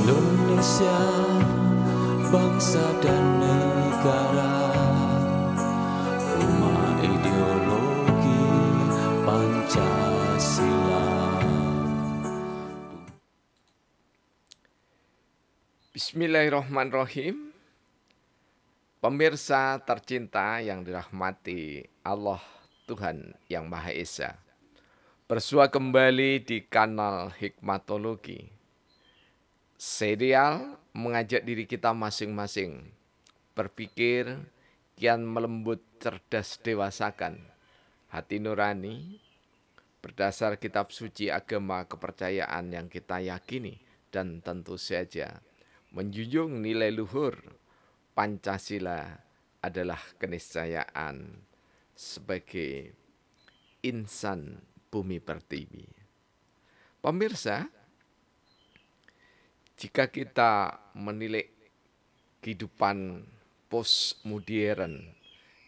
Indonesia, bangsa dan negara, rumah ideologi Pancasila. Bismillahirrahmanirrahim. Pemirsa tercinta yang dirahmati Allah Tuhan Yang Maha Esa, bersua kembali di kanal Hikmatologi, serial mengajak diri kita masing-masing berpikir kian melembut, cerdas, dewasakan hati nurani berdasar kitab suci agama kepercayaan yang kita yakini, dan tentu saja menjunjung nilai luhur Pancasila adalah keniscayaan sebagai insan bumi pertiwi. Pemirsa, jika kita menilik kehidupan postmodern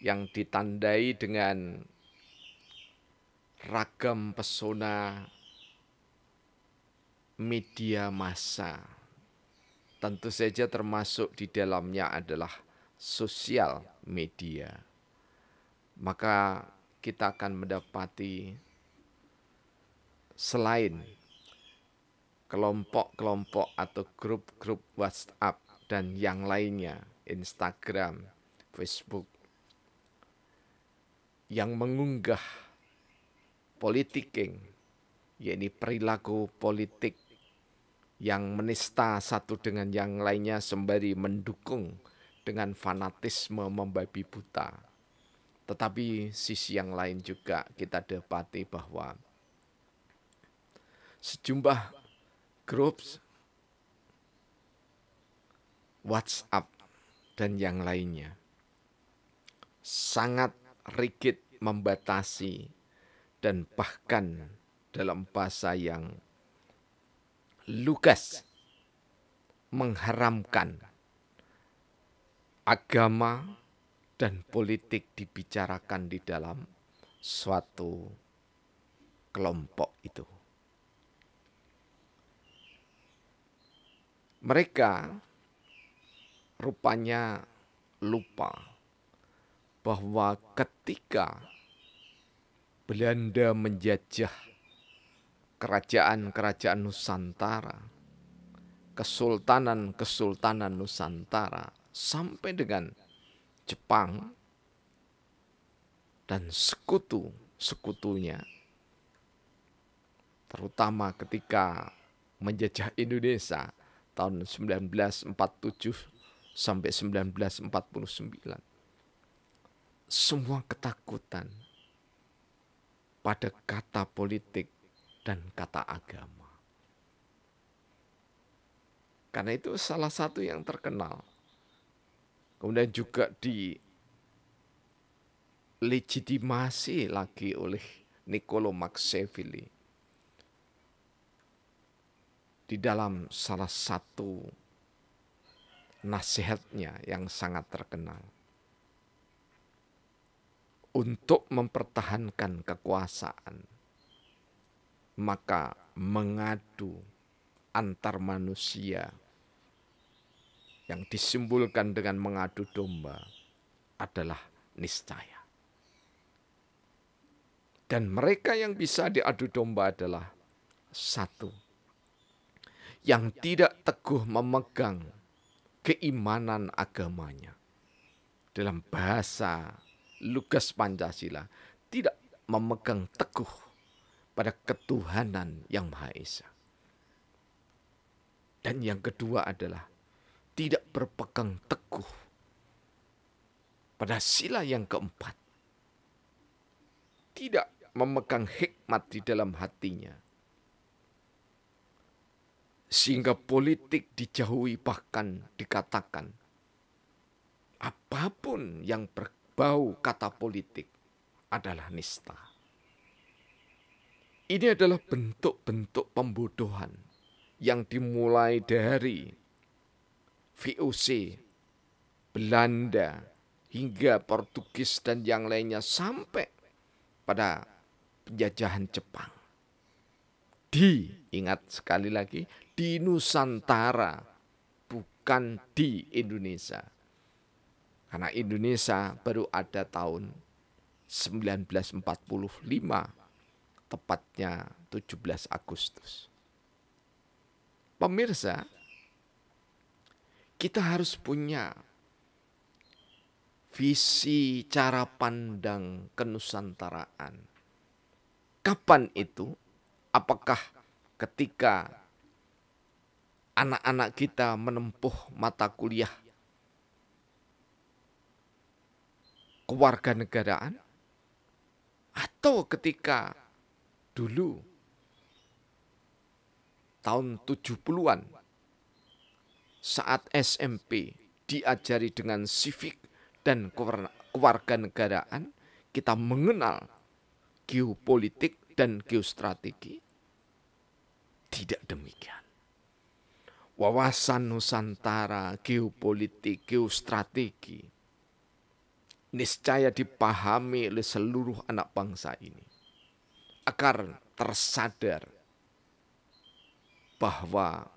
yang ditandai dengan ragam pesona media massa, tentu saja termasuk di dalamnya adalah sosial media, maka kita akan mendapati selain kelompok-kelompok atau grup-grup WhatsApp dan yang lainnya, Instagram, Facebook, yang mengunggah politicking, yakni perilaku politik yang menista satu dengan yang lainnya sembari mendukung dengan fanatisme membabi buta. Tetapi sisi yang lain juga kita dapati bahwa sejumlah grup WhatsApp dan yang lainnya sangat rigid membatasi dan bahkan dalam bahasa yang lugas mengharamkan agama dan politik dibicarakan di dalam suatu kelompok itu. Mereka rupanya lupa bahwa ketika Belanda menjajah kerajaan-kerajaan Nusantara, kesultanan-kesultanan Nusantara, sampai dengan Jepang dan sekutu-sekutunya, terutama ketika menjajah Indonesia tahun 1947 sampai 1949. Semua ketakutan pada kata politik dan kata agama. Karena itu salah satu yang terkenal. Kemudian juga dilegitimasi lagi oleh Niccolo Machiavelli di dalam salah satu nasihatnya yang sangat terkenal. Untuk mempertahankan kekuasaan, maka mengadu antar manusia yang disimbolkan dengan mengadu domba adalah niscaya. Dan mereka yang bisa diadu domba adalah satu, yang tidak teguh memegang keimanan agamanya. Dalam bahasa lugas Pancasila, tidak memegang teguh pada ketuhanan yang Maha Esa. Dan yang kedua adalah tidak berpegang teguh pada sila yang keempat. Tidak memegang hikmat di dalam hatinya. Sehingga politik dijauhi, bahkan dikatakan apapun yang berbau kata politik adalah nista. Ini adalah bentuk-bentuk pembodohan yang dimulai dari VOC, Belanda, hingga Portugis dan yang lainnya sampai pada penjajahan Jepang. Ingat sekali lagi, di Nusantara bukan di Indonesia. Karena Indonesia baru ada tahun 1945, tepatnya 17 Agustus. Pemirsa, kita harus punya visi cara pandang kenusantaraan. Kapan itu? Apakah ketika anak-anak kita menempuh mata kuliah kewarganegaraan? Atau ketika dulu tahun 70-an saat SMP diajari dengan civic dan kewarganegaraan, kita mengenal geopolitik dan geostrategi? Tidak demikian. Wawasan Nusantara, geopolitik, geostrategi niscaya dipahami oleh seluruh anak bangsa ini agar tersadar bahwa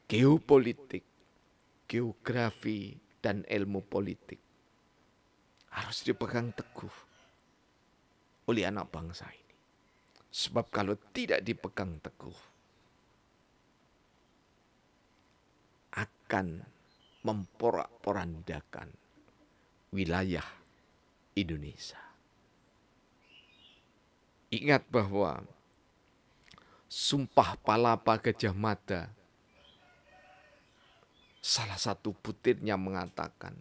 geopolitik, geografi, dan ilmu politik harus dipegang teguh oleh anak bangsa ini. Sebab kalau tidak dipegang teguh, akan memporak-porandakan wilayah Indonesia. Ingat bahwa Sumpah Palapa Gajah Mada, salah satu butirnya mengatakan,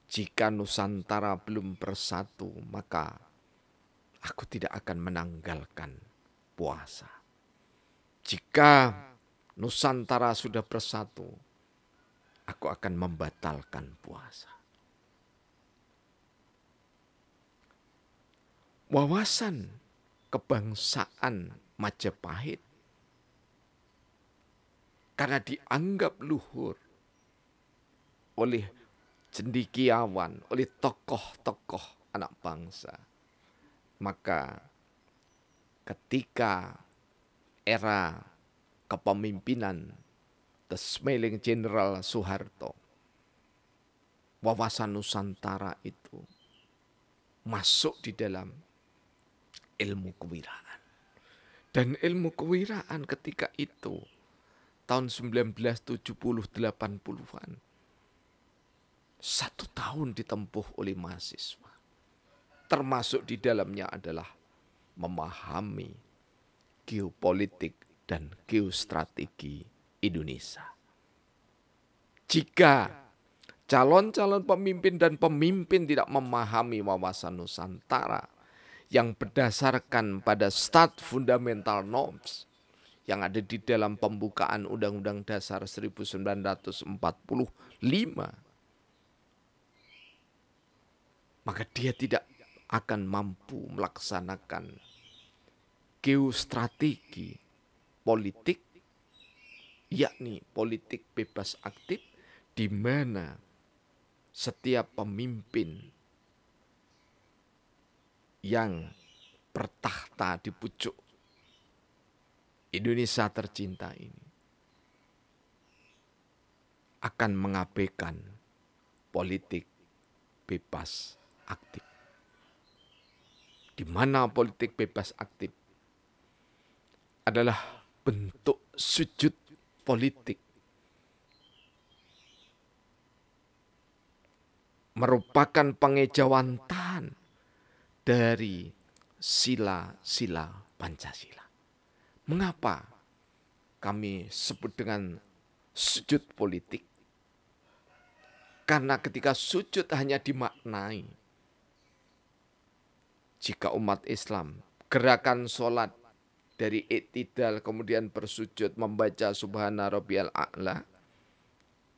jika Nusantara belum bersatu, maka aku tidak akan menanggalkan puasa. Jika Nusantara sudah bersatu, aku akan membatalkan puasa. Wawasan kebangsaan Majapahit karena dianggap luhur oleh cendekiawan, oleh tokoh-tokoh anak bangsa. Maka ketika era kepemimpinan The Smiling General Soeharto, wawasan Nusantara itu masuk di dalam ilmu kewiraan. Dan ilmu kewiraan ketika itu, tahun 1970-80-an, 1 tahun ditempuh oleh mahasiswa. Termasuk di dalamnya adalah memahami geopolitik dan geostrategi Indonesia. Jika calon-calon pemimpin dan pemimpin tidak memahami wawasan Nusantara yang berdasarkan pada stat fundamental norms yang ada di dalam pembukaan Undang-Undang Dasar 1945, maka dia tidak akan mampu melaksanakan geostrategi politik, yakni politik bebas aktif, di mana setiap pemimpin yang bertahta di pucuk Indonesia tercinta ini akan mengabaikan politik bebas aktif. Di mana politik bebas aktif adalah bentuk sujud politik, merupakan pengejawantahan dari sila-sila Pancasila. Mengapa kami sebut dengan sujud politik? Karena ketika sujud hanya dimaknai, jika umat Islam gerakan sholat dari iktidal kemudian bersujud membaca Subhana Rabbiyal A'la,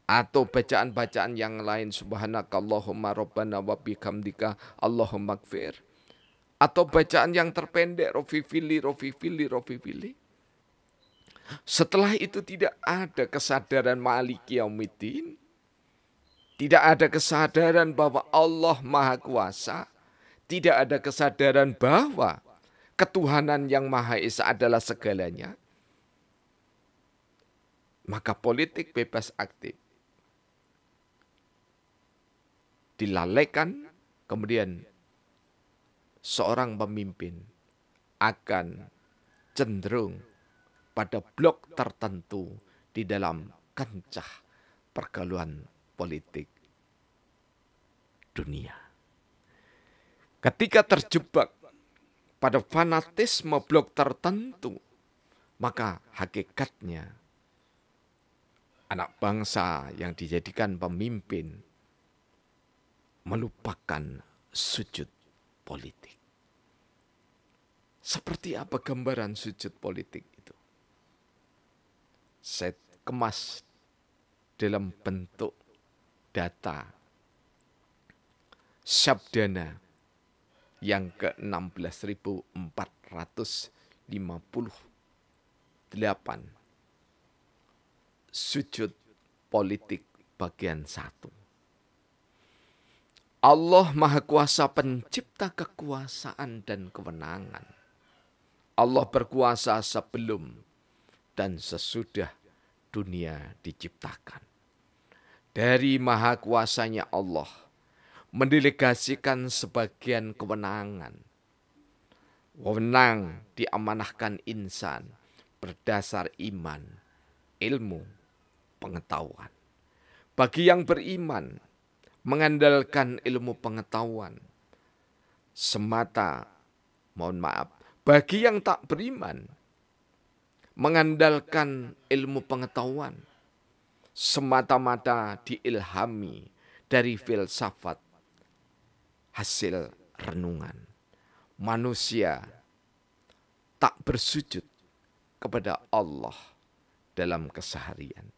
atau bacaan-bacaan yang lain Subhanakallahumma Rabbana wa bihamdika Allahumma gfir, atau bacaan yang terpendek Rofifili, Rofifili, Rofifili. Setelah itu tidak ada kesadaran Maliki Yaumiddin, tidak ada kesadaran bahwa Allah Maha Kuasa, tidak ada kesadaran bahwa ketuhanan yang Maha Esa adalah segalanya. Maka politik bebas aktif dilalaikan, kemudian seorang pemimpin akan cenderung pada blok tertentu di dalam kancah pergaulan politik dunia. Ketika terjebak pada fanatisme blok tertentu, maka hakikatnya anak bangsa yang dijadikan pemimpin melupakan sujud politik. Seperti apa gambaran sujud politik itu? Saya kemas dalam bentuk data Sabdana yang ke-16.458. Sujud politik bagian 1. Allah Maha Kuasa pencipta kekuasaan dan kewenangan. Allah berkuasa sebelum dan sesudah dunia diciptakan. Dari Maha Kuasanya Allah mendelegasikan sebagian kewenangan. Wewenang diamanahkan insan berdasar iman, ilmu, pengetahuan. Bagi yang beriman, mengandalkan ilmu pengetahuan semata, bagi yang tak beriman, mengandalkan ilmu pengetahuan semata-mata diilhami dari filsafat hasil renungan. Manusia tak bersujud kepada Allah dalam keseharian.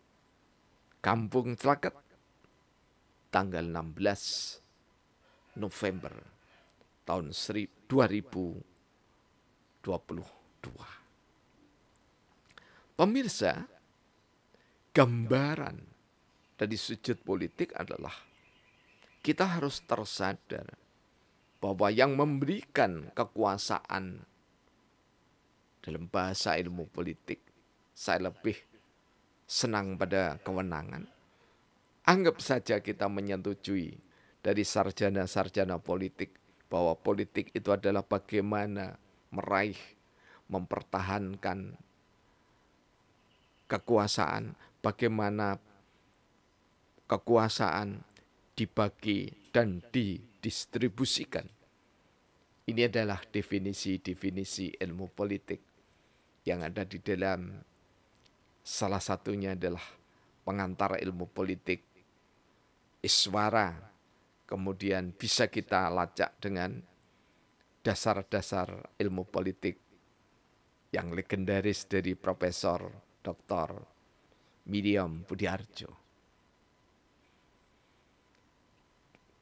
Kampung Tlaket, tanggal 16 November tahun 2022. Pemirsa, gambaran dari sujud politik adalah kita harus tersadar bahwa yang memberikan kekuasaan dalam bahasa ilmu politik, saya lebih senang pada kewenangan. Anggap saja kita menyetujui dari sarjana-sarjana politik bahwa politik itu adalah bagaimana meraih, mempertahankan kekuasaan, bagaimana kekuasaan dibagi dan didistribusikan. Ini adalah definisi-definisi ilmu politik yang ada di dalam, salah satunya adalah pengantar ilmu politik Iswara, kemudian bisa kita lacak dengan dasar-dasar ilmu politik yang legendaris dari Profesor Dr. Miriam Budiarjo.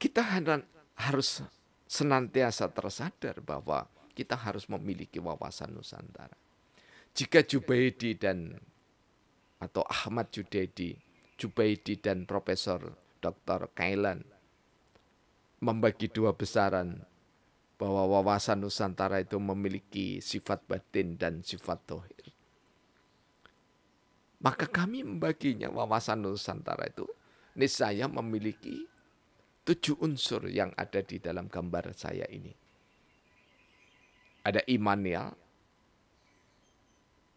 Kita harus senantiasa tersadar bahwa kita harus memiliki wawasan Nusantara. Jika Jubaidi atau Ahmad Jubaidi dan Profesor Dr. Kailan membagi dua besaran bahwa wawasan Nusantara itu memiliki sifat batin dan sifat dohir, maka kami membaginya wawasan Nusantara itu niscaya memiliki 7 unsur yang ada di dalam gambar saya ini. Ada imanial,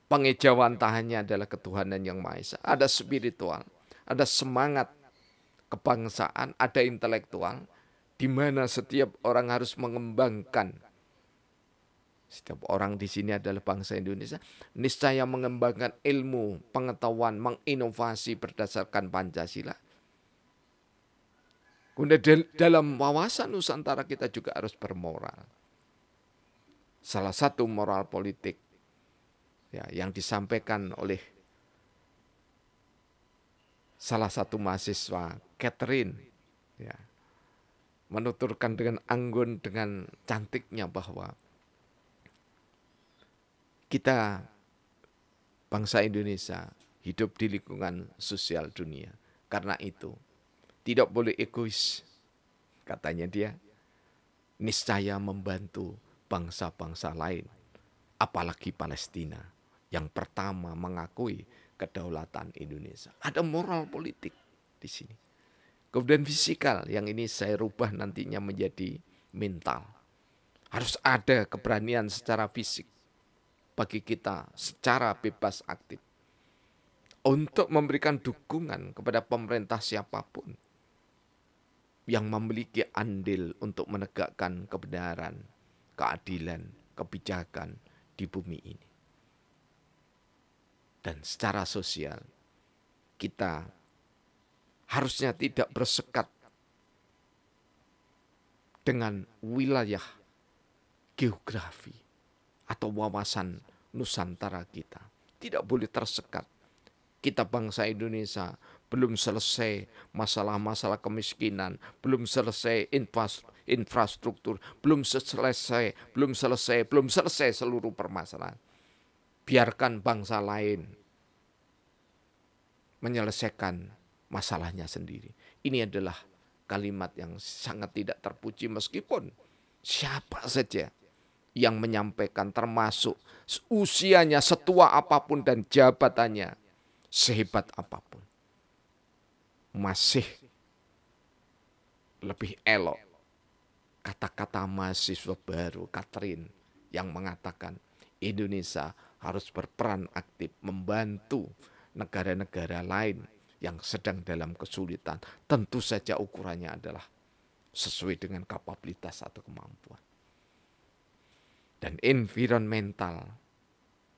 pengejawantahannya adalah ketuhanan yang Maha Esa. Ada spiritual, ada semangat kebangsaan, ada intelektual, di mana setiap orang harus mengembangkan. Setiap orang di sini adalah bangsa Indonesia, niscaya mengembangkan ilmu, pengetahuan, menginovasi berdasarkan Pancasila. Kemudian dalam wawasan Nusantara kita juga harus bermoral. Salah satu moral politik yang disampaikan oleh salah satu mahasiswa, Catherine, menuturkan dengan anggun, dengan cantiknya bahwa kita bangsa Indonesia hidup di lingkungan sosial dunia. Karena itu tidak boleh egois, katanya dia, niscaya membantu bangsa-bangsa lain, apalagi Palestina yang pertama mengakui kedaulatan Indonesia. Ada moral politik di sini. Kemudian fisikal, yang ini saya rubah nantinya menjadi mental. Harus ada keberanian secara fisik bagi kita secara bebas aktif untuk memberikan dukungan kepada pemerintah siapapun yang memiliki andil untuk menegakkan kebenaran, keadilan, kebijakan di bumi ini. Dan secara sosial, kita harusnya tidak bersekat dengan wilayah geografi atau wawasan Nusantara kita. Tidak boleh tersekat. Kita bangsa Indonesia belum selesai masalah-masalah kemiskinan, belum selesai infrastruktur, belum selesai seluruh permasalahan. Biarkan bangsa lain menyelesaikan masalahnya sendiri. Ini adalah kalimat yang sangat tidak terpuji, meskipun siapa saja yang menyampaikan, termasuk usianya setua apapun dan jabatannya sehebat apapun, masih lebih elok kata-kata mahasiswa baru Katrin yang mengatakan Indonesia harus berperan aktif membantu negara-negara lain yang sedang dalam kesulitan. Tentu saja ukurannya adalah sesuai dengan kapabilitas atau kemampuan. Dan environmental,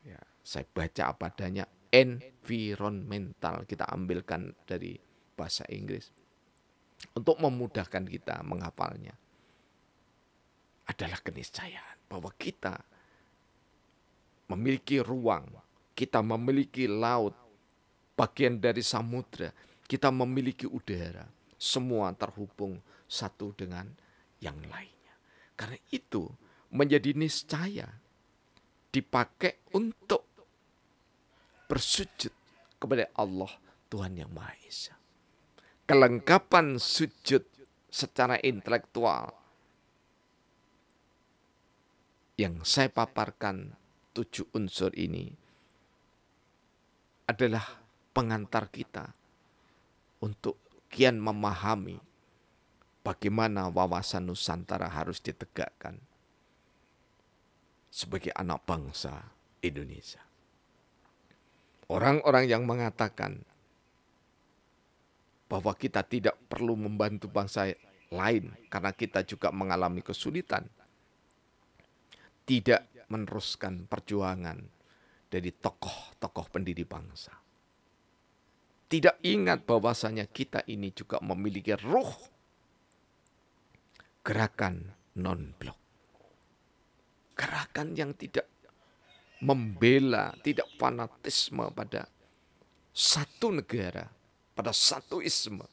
ya, saya baca apa adanya, environmental, kita ambilkan dari bahasa Inggris untuk memudahkan kita menghafalnya, adalah keniscayaan bahwa kita memiliki ruang, kita memiliki laut, bagian dari samudra, kita memiliki udara, semua terhubung satu dengan yang lainnya. Karena itu menjadi niscaya dipakai untuk bersujud kepada Allah Tuhan Yang Maha Esa. Kelengkapan sujud secara intelektual yang saya paparkan 7 unsur ini adalah pengantar kita untuk kian memahami bagaimana wawasan Nusantara harus ditegakkan sebagai anak bangsa Indonesia. Orang-orang yang mengatakan bahwa kita tidak perlu membantu bangsa lain karena kita juga mengalami kesulitan, tidak meneruskan perjuangan dari tokoh-tokoh pendiri bangsa. Tidak ingat bahwasanya kita ini juga memiliki ruh gerakan non-blok. Gerakan yang tidak membela, tidak fanatisme pada satu negara, pada satu isme.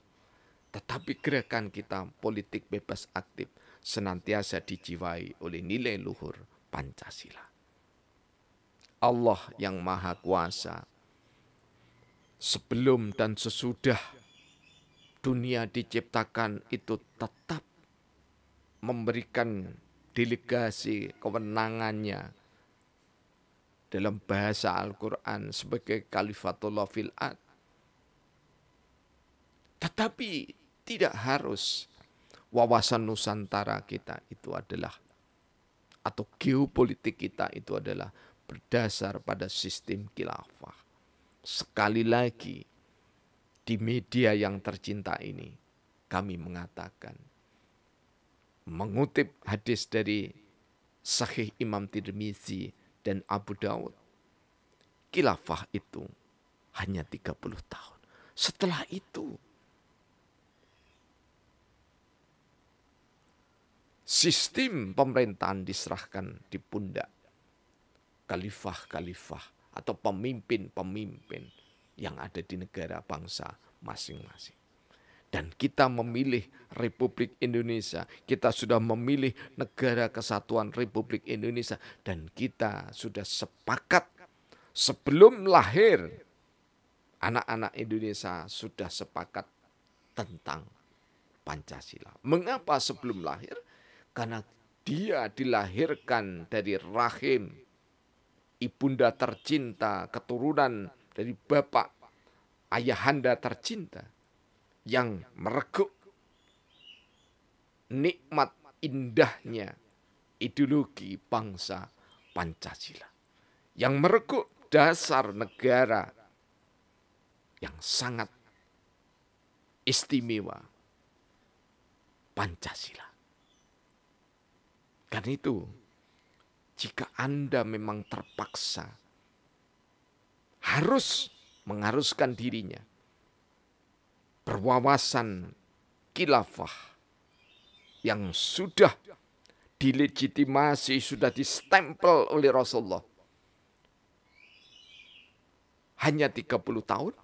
Tetapi gerakan kita politik bebas aktif senantiasa dijiwai oleh nilai luhur Pancasila. Allah yang Maha Kuasa, sebelum dan sesudah dunia diciptakan itu tetap memberikan delegasi kewenangannya dalam bahasa Al-Quran sebagai Khalifatullah fil ard. Tetapi tidak harus wawasan Nusantara kita itu adalah, atau geopolitik kita itu adalah berdasar pada sistem khilafah. Sekali lagi, di media yang tercinta ini, kami mengatakan, mengutip hadis dari Sahih Imam Tirmizi dan Abu Daud, khilafah itu hanya 30 tahun. Setelah itu, sistem pemerintahan diserahkan di pundak khalifah-khalifah atau pemimpin-pemimpin yang ada di negara bangsa masing-masing. Dan kita memilih Republik Indonesia, kita sudah memilih Negara Kesatuan Republik Indonesia, dan kita sudah sepakat sebelum lahir, anak-anak Indonesia sudah sepakat tentang Pancasila. Mengapa sebelum lahir? Karena dia dilahirkan dari rahim ibunda tercinta, keturunan dari bapak ayahanda tercinta yang mereguk nikmat indahnya ideologi bangsa Pancasila, yang mereguk dasar negara yang sangat istimewa, Pancasila. Karena itu, jika Anda memang terpaksa harus mengharuskan dirinya berwawasan khilafah yang sudah dilegitimasi, sudah distempel oleh Rasulullah, hanya 30 tahun,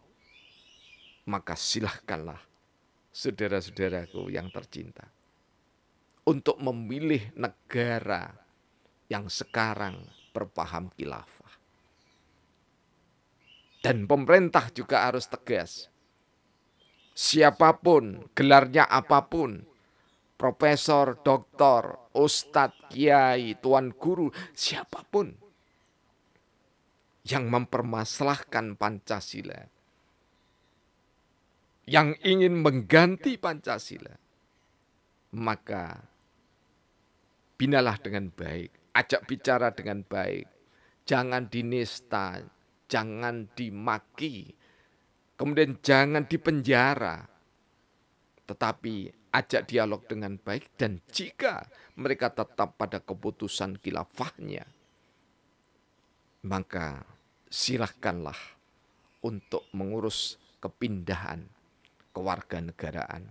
maka silahkanlah saudara-saudaraku yang tercinta untuk memilih negara yang sekarang berpaham khilafah. Dan pemerintah juga harus tegas. Siapapun, gelarnya apapun, profesor, doktor, ustadz, kiai, tuan guru, siapapun yang mempermasalahkan Pancasila, yang ingin mengganti Pancasila, maka binalah dengan baik, ajak bicara dengan baik, jangan dinista, jangan dimaki, kemudian jangan dipenjara, tetapi ajak dialog dengan baik. Dan jika mereka tetap pada keputusan khilafahnya, maka silahkanlah untuk mengurus kepindahan kewarganegaraan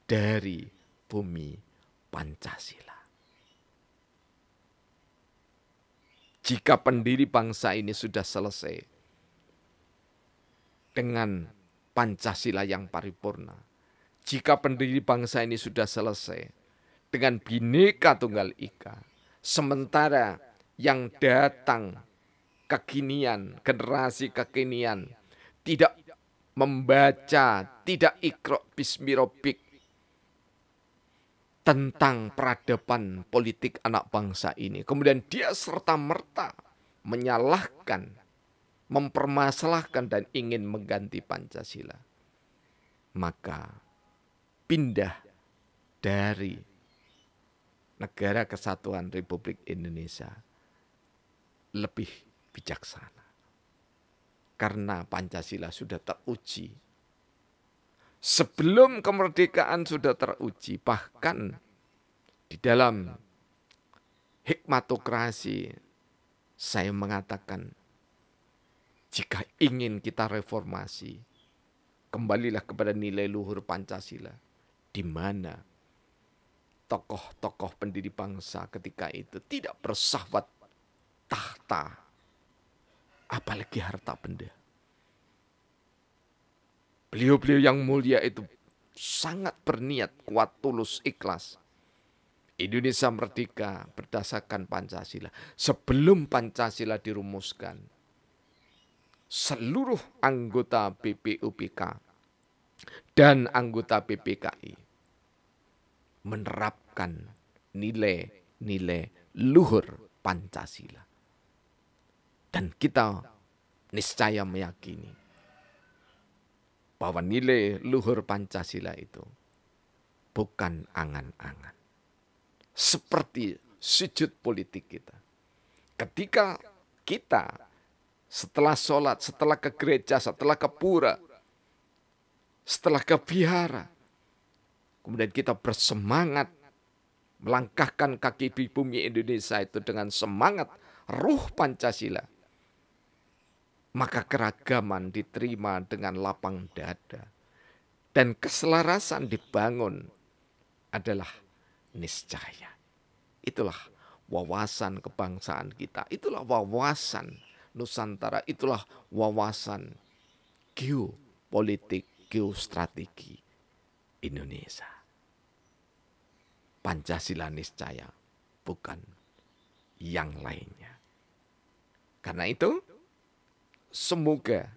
dari bumi Pancasila. Jika pendiri bangsa ini sudah selesai dengan Pancasila yang paripurna, jika pendiri bangsa ini sudah selesai dengan Bhinneka Tunggal Ika, sementara yang datang kekinian, generasi kekinian tidak membaca, tidak iqra bismi rabbik tentang peradaban politik anak bangsa ini, kemudian dia serta-merta menyalahkan, mempermasalahkan dan ingin mengganti Pancasila, maka pindah dari Negara Kesatuan Republik Indonesia lebih bijaksana. Karena Pancasila sudah teruji. Sebelum kemerdekaan sudah teruji. Bahkan di dalam hikmatokrasi saya mengatakan, jika ingin kita reformasi, kembalilah kepada nilai luhur Pancasila, di mana tokoh-tokoh pendiri bangsa ketika itu tidak bersahwat tahta, apalagi harta benda. Beliau-beliau yang mulia itu sangat berniat, kuat, tulus, ikhlas. Indonesia merdeka berdasarkan Pancasila. Sebelum Pancasila dirumuskan, seluruh anggota BPUPK dan anggota BPKI menerapkan nilai-nilai luhur Pancasila. Dan kita niscaya meyakini bahwa nilai luhur Pancasila itu bukan angan-angan. Seperti sujud politik kita. Ketika kita setelah sholat, setelah ke gereja, setelah ke pura, setelah ke vihara, kemudian kita bersemangat melangkahkan kaki di bumi Indonesia itu dengan semangat ruh Pancasila, maka keragaman diterima dengan lapang dada. Dan keselarasan dibangun adalah niscaya. Itulah wawasan kebangsaan kita. Itulah wawasan Nusantara. Itulah wawasan geopolitik, geostrategi Indonesia. Pancasila niscaya, bukan yang lainnya. Karena itu, semoga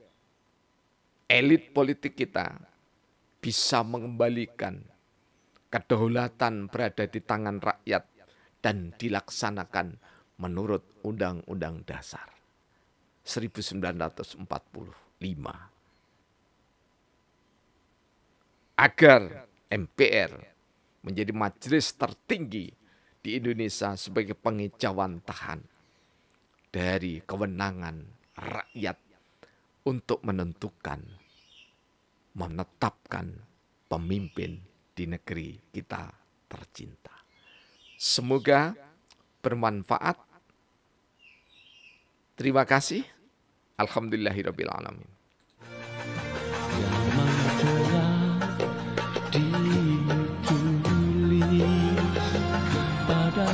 elit politik kita bisa mengembalikan kedaulatan berada di tangan rakyat dan dilaksanakan menurut Undang-Undang Dasar 1940. Agar MPR menjadi majelis tertinggi di Indonesia sebagai pengejauhan tahan dari kewenangan rakyat untuk menetapkan pemimpin di negeri kita tercinta. Semoga bermanfaat. Terima kasih. Alhamdulillahirabbil alamin. Ditulis pada